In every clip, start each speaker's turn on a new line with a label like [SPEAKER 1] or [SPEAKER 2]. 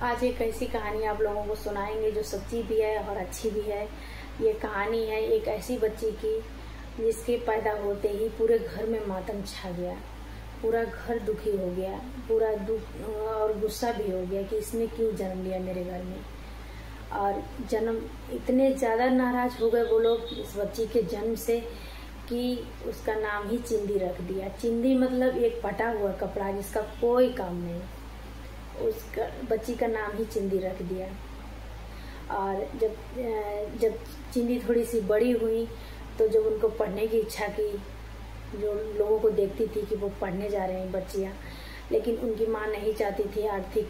[SPEAKER 1] आज एक ऐसी कहानी आप लोगों को सुनाएंगे जो सच्ची भी है और अच्छी भी है। ये कहानी है एक ऐसी बच्ची की जिसके पैदा होते ही पूरे घर में मातम छा गया, पूरा घर दुखी हो गया, पूरा दुख और गुस्सा भी हो गया कि इसने क्यों जन्म लिया मेरे घर में। और जन्म इतने ज़्यादा नाराज हो गए वो लोग इस बच्ची के जन्म से कि उसका नाम ही चिंदी रख दिया। चिंदी मतलब एक फटा हुआ कपड़ा जिसका कोई काम नहीं, उसका बच्ची का नाम ही चिंदी रख दिया। और जब चिंदी थोड़ी सी बड़ी हुई तो जब उनको पढ़ने की इच्छा की, जो लोगों को देखती थी कि वो पढ़ने जा रहे हैं बच्चियाँ, लेकिन उनकी माँ नहीं चाहती थी आर्थिक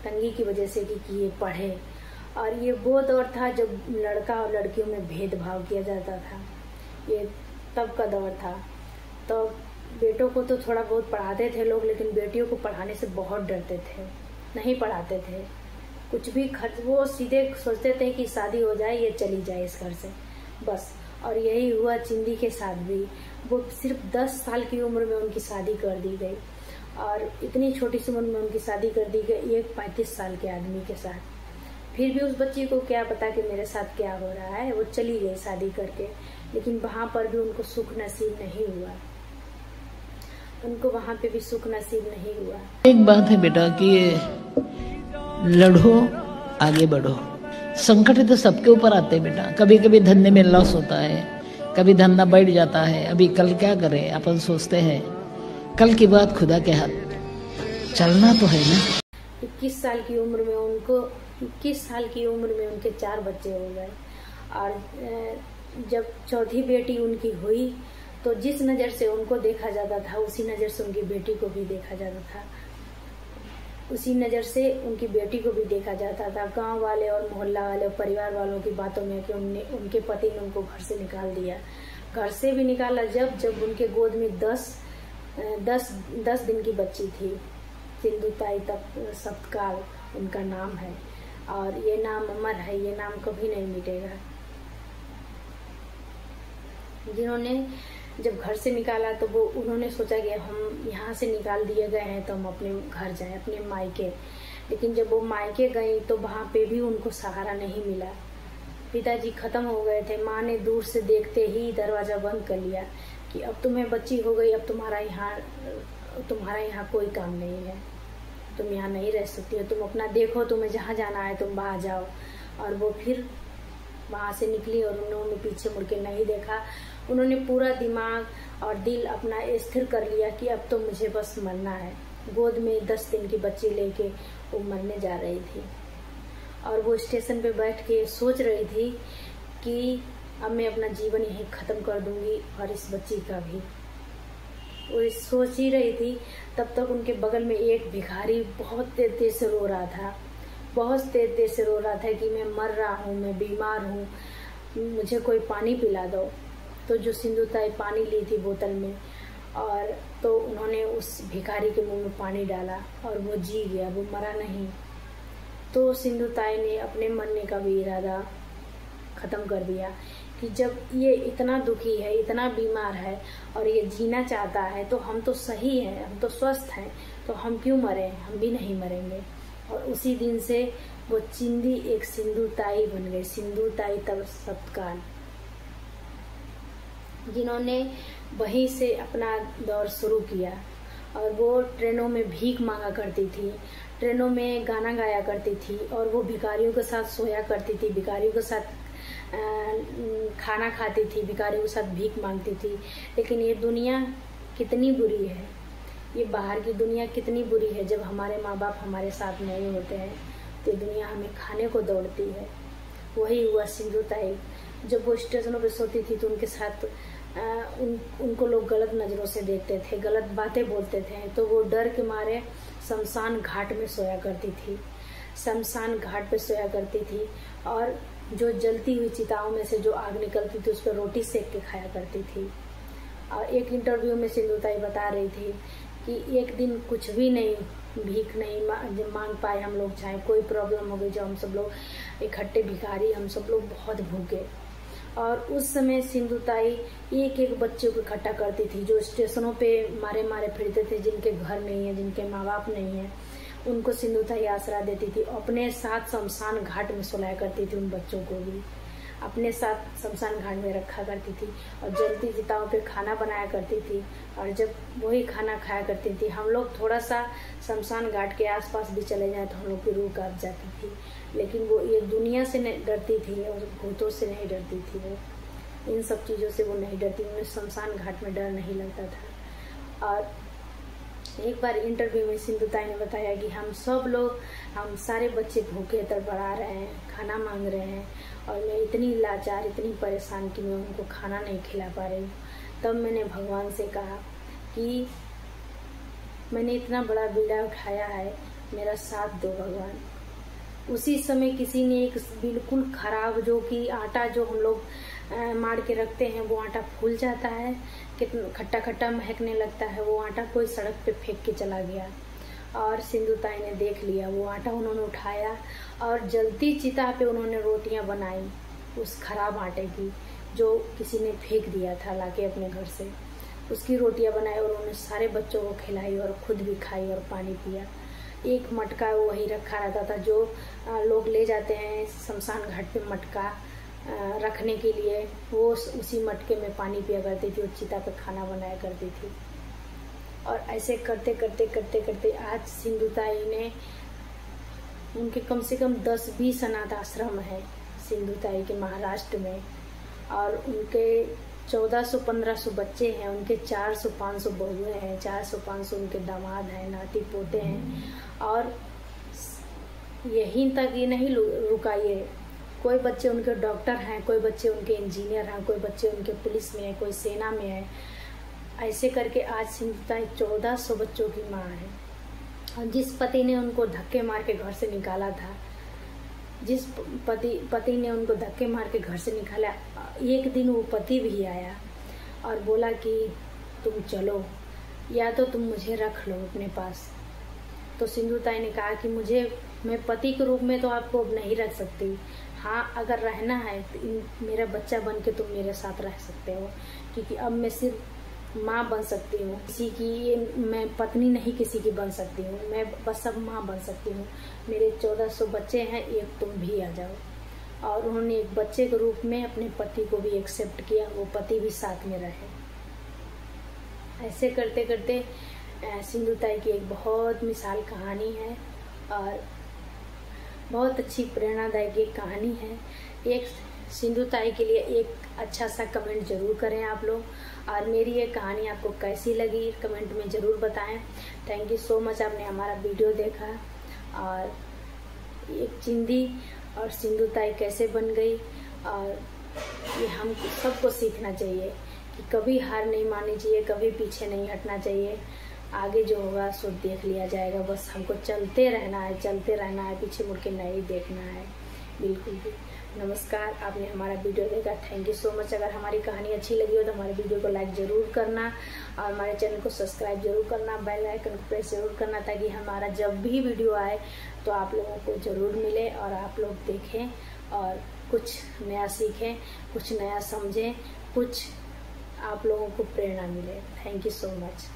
[SPEAKER 1] तंगी की वजह से कि ये पढ़े। और ये वो दौर था जब लड़का और लड़कियों में भेदभाव किया जाता था, ये तब का दौर था। तो बेटों को तो थोड़ा बहुत पढ़ाते थे लोग, लेकिन बेटियों को पढ़ाने से बहुत डरते थे, नहीं पढ़ाते थे। कुछ भी खर्च, वो सीधे सोचते थे कि शादी हो जाए, ये चली जाए इस घर से, बस। और यही हुआ चिंदी के साथ भी। वो सिर्फ 10 साल की उम्र में उनकी शादी कर दी गई, और इतनी छोटी सी उम्र में उनकी शादी कर दी गई एक 35 साल के आदमी के साथ। फिर भी उस बच्ची को क्या पता कि मेरे साथ क्या हो रहा है, वो चली गई शादी करके। लेकिन वहां पर भी उनको सुख नसीब नहीं हुआ, उनको वहां पे भी सुख नसीब नहीं हुआ।
[SPEAKER 2] एक बात है बेटा कि लड़ो, आगे बढ़ो। संकट तो सबके ऊपर आते हैं बेटा। कभी कभी धंधे में लॉस होता है, कभी धंधा बढ़ जाता है। अभी कल क्या करें अपन सोचते हैं, कल की बात खुदा के हाथ, चलना तो है ना।
[SPEAKER 1] 21 साल की उम्र में उनके 4 बच्चे हो गए। और जब चौथी बेटी उनकी हुई तो जिस नज़र से उनको देखा जाता था उसी नज़र से उनकी बेटी को भी देखा जाता था, उसी नज़र से उनकी बेटी को भी देखा जाता था। गांव वाले और मोहल्ला वाले और परिवार वालों की बातों में कि उनके पति ने उनको घर से निकाल दिया। घर से भी निकाला जब उनके गोद में 10 दिन की बच्ची थी। सिंधुताई तक सतकाल उनका नाम है, और ये नाम अमर है, ये नाम कभी नहीं मिटेगा। जिन्होंने जब घर से निकाला तो उन्होंने सोचा कि हम यहाँ से निकाल दिए गए हैं तो हम अपने घर जाएं, अपने मायके। लेकिन जब वो मायके गई तो वहाँ पे भी उनको सहारा नहीं मिला। पिताजी खत्म हो गए थे। माँ ने दूर से देखते ही दरवाजा बंद कर लिया कि अब तुम्हें बच्ची हो गई, अब तुम्हारा यहाँ कोई काम नहीं है, तुम यहाँ नहीं रह सकती हो, तुम अपना देखो, तुम्हें जहाँ जाना है तुम बाहर जाओ। और वो फिर वहाँ से निकली और उन्होंने पीछे मुड़ के नहीं देखा। उन्होंने पूरा दिमाग और दिल अपना स्थिर कर लिया कि अब तो मुझे बस मरना है। गोद में 10 दिन की बच्ची लेके वो मरने जा रही थी, और वो स्टेशन पे बैठ के सोच रही थी कि अब मैं अपना जीवन यहीं ख़त्म कर दूंगी और इस बच्ची का भी। वो सोच ही रही थी, तब तक उनके बगल में एक भिखारी बहुत तेज से रो रहा था, बहुत तेज से रो रहा था कि मैं मर रहा हूँ, मैं बीमार हूँ, मुझे कोई पानी पिला दो। तो जो सिंधुताई पानी ली थी बोतल में, और तो उन्होंने उस भिखारी के मुंह में पानी डाला और वो जी गया, वो मरा नहीं। तो सिंधुताई ने अपने मरने का भी इरादा ख़त्म कर दिया कि जब ये इतना दुखी है, इतना बीमार है और ये जीना चाहता है तो हम तो सही हैं, हम तो स्वस्थ हैं, तो हम क्यों मरें, हम भी नहीं मरेंगे। और उसी दिन से वो चिंदी एक सिंधुताई बन गई, सिंधुताई तब सतकाल, जिन्होंने वहीं से अपना दौर शुरू किया। और वो ट्रेनों में भीख मांगा करती थी, ट्रेनों में गाना गाया करती थी, और वो भिखारियों के साथ सोया करती थी, भिखारियों के साथ खाना खाती थी, भिखारियों के साथ भीख मांगती थी। लेकिन ये दुनिया कितनी बुरी है, ये बाहर की दुनिया कितनी बुरी है। जब हमारे माँ बाप हमारे साथ नहीं होते हैं तो दुनिया हमें खाने को दौड़ती है। वही हुआ सिंधुताई। जब वो स्टेशनों पे सोती थी तो उनके साथ उनको लोग गलत नज़रों से देखते थे, गलत बातें बोलते थे, तो वो डर के मारे शमशान घाट में सोया करती थी, शमशान घाट पे सोया करती थी। और जो जलती हुई चिताओं में से जो आग निकलती थी उस पर रोटी सेक के खाया करती थी। और एक इंटरव्यू में सिंधुताई बता रही थी कि एक दिन कुछ भी नहीं, भीख नहीं मांग पाए हम लोग, चाहे कोई प्रॉब्लम हो गई, जो हम सब लोग इकट्ठे भिखारी, हम सब लोग बहुत भूखे। और उस समय सिंधुताई एक बच्चे को इकट्ठा करती थी जो स्टेशनों पे मारे फिरते थे, जिनके घर नहीं है, जिनके माँ बाप नहीं है। उनको सिंधुताई आसरा देती थी, अपने साथ शमशान घाट में सुलाया करती थी, उन बच्चों को भी अपने साथ शमशान घाट में रखा करती थी और जलती चिताओं पे खाना बनाया करती थी। और जब वही खाना खाया करती थी, हम लोग थोड़ा सा शमशान घाट के आसपास भी चले जाएं तो हम लोग की रूह कांप जाती थी, लेकिन वो ये दुनिया से नहीं डरती थी और भूतों से नहीं डरती थी, वो इन सब चीज़ों से वो नहीं डरती, उन्हें शमशान घाट में डर नहीं लगता था। और एक बार इंटरव्यू में सिंधुताई ने बताया कि हम सारे बच्चे भूखे तड़पड़ा रहे हैं, खाना मांग रहे हैं और मैं इतनी लाचार, इतनी परेशान कि मैं उनको खाना नहीं खिला पा रही हूँ। तब मैंने भगवान से कहा कि मैंने इतना बड़ा बीड़ा उठाया है, मेरा साथ दो भगवान। उसी समय किसी ने एक बिल्कुल खराब, जो कि आटा जो हम लोग मार के रखते हैं वो आटा फूल जाता है, कितना खट्टा खट्टा महकने लगता है, वो आटा कोई सड़क पे फेंक के चला गया और सिंधुताई ने देख लिया। वो आटा उन्होंने उठाया और जलती चिता पे उन्होंने रोटियां बनाई उस खराब आटे की, जो किसी ने फेंक दिया था लाके अपने घर से। उसकी रोटियां बनाई और उन्होंने सारे बच्चों को खिलाई और खुद भी खाई और पानी पिया। एक मटका वही रखा रहता था, जो लोग ले जाते हैं शमशान घाट पे मटका रखने के लिए, वो उसी मटके में पानी पिया करती थी और चिता पे खाना बनाया करती थी। और ऐसे करते करते करते करते आज सिंधुताई ने, उनके कम से कम 10-20 अनाथ आश्रम है सिंधुताई के महाराष्ट्र में, और उनके 1400-1500 बच्चे हैं, उनके 400-500 बहुएं हैं, 400-500 उनके दामाद हैं, नाती पोते हैं। और यहीं तक ये नहीं रुका, ये कोई बच्चे उनके डॉक्टर हैं, कोई बच्चे उनके इंजीनियर हैं, कोई बच्चे उनके पुलिस में है, कोई सेना में है। ऐसे करके आज सिंधुताई 1400 बच्चों की माँ है। और जिस पति ने उनको धक्के मार के घर से निकाला था, जिस पति ने उनको धक्के मार के घर से निकाला, एक दिन वो पति भी आया और बोला कि तुम चलो, या तो तुम मुझे रख लो अपने पास। तो सिंधुताई ने कहा कि मैं पति के रूप में तो आपको अब नहीं रख सकती, हाँ अगर रहना है तो मेरा बच्चा बन के तुम मेरे साथ रह सकते हो, क्योंकि अब मैं सिर्फ माँ बन सकती हूँ, किसी की मैं पत्नी नहीं किसी की बन सकती हूँ, मैं बस अब माँ बन सकती हूँ। मेरे 1400 बच्चे हैं, एक तुम भी आ जाओ। और उन्होंने एक बच्चे के रूप में अपने पति को भी एक्सेप्ट किया, वो पति भी साथ में रहे। ऐसे करते करते सिंधुताई की एक बहुत मिसाल कहानी है और बहुत अच्छी प्रेरणादायक एक कहानी है। एक सिंधुताई के लिए एक अच्छा सा कमेंट जरूर करें आप लोग, और मेरी ये कहानी आपको कैसी लगी कमेंट में ज़रूर बताएं। थैंक यू सो मच, आपने हमारा वीडियो देखा। और एक चिंदी और सिंधुताई कैसे बन गई, और ये हम सबको सीखना चाहिए कि कभी हार नहीं माननी चाहिए, कभी पीछे नहीं हटना चाहिए। आगे जो होगा सो देख लिया जाएगा, बस हमको चलते रहना है, पीछे मुड़ के नहीं देखना है बिल्कुल भी। नमस्कार, आपने हमारा वीडियो देखा, थैंक यू सो मच। अगर हमारी कहानी अच्छी लगी हो तो हमारे वीडियो को लाइक ज़रूर करना और हमारे चैनल को सब्सक्राइब जरूर करना, बेल आइकन को प्रेस जरूर करना, ताकि हमारा जब भी वीडियो आए तो आप लोगों को ज़रूर मिले और आप लोग देखें और कुछ नया सीखें, कुछ नया समझें, कुछ आप लोगों को प्रेरणा मिले। Thank you so much.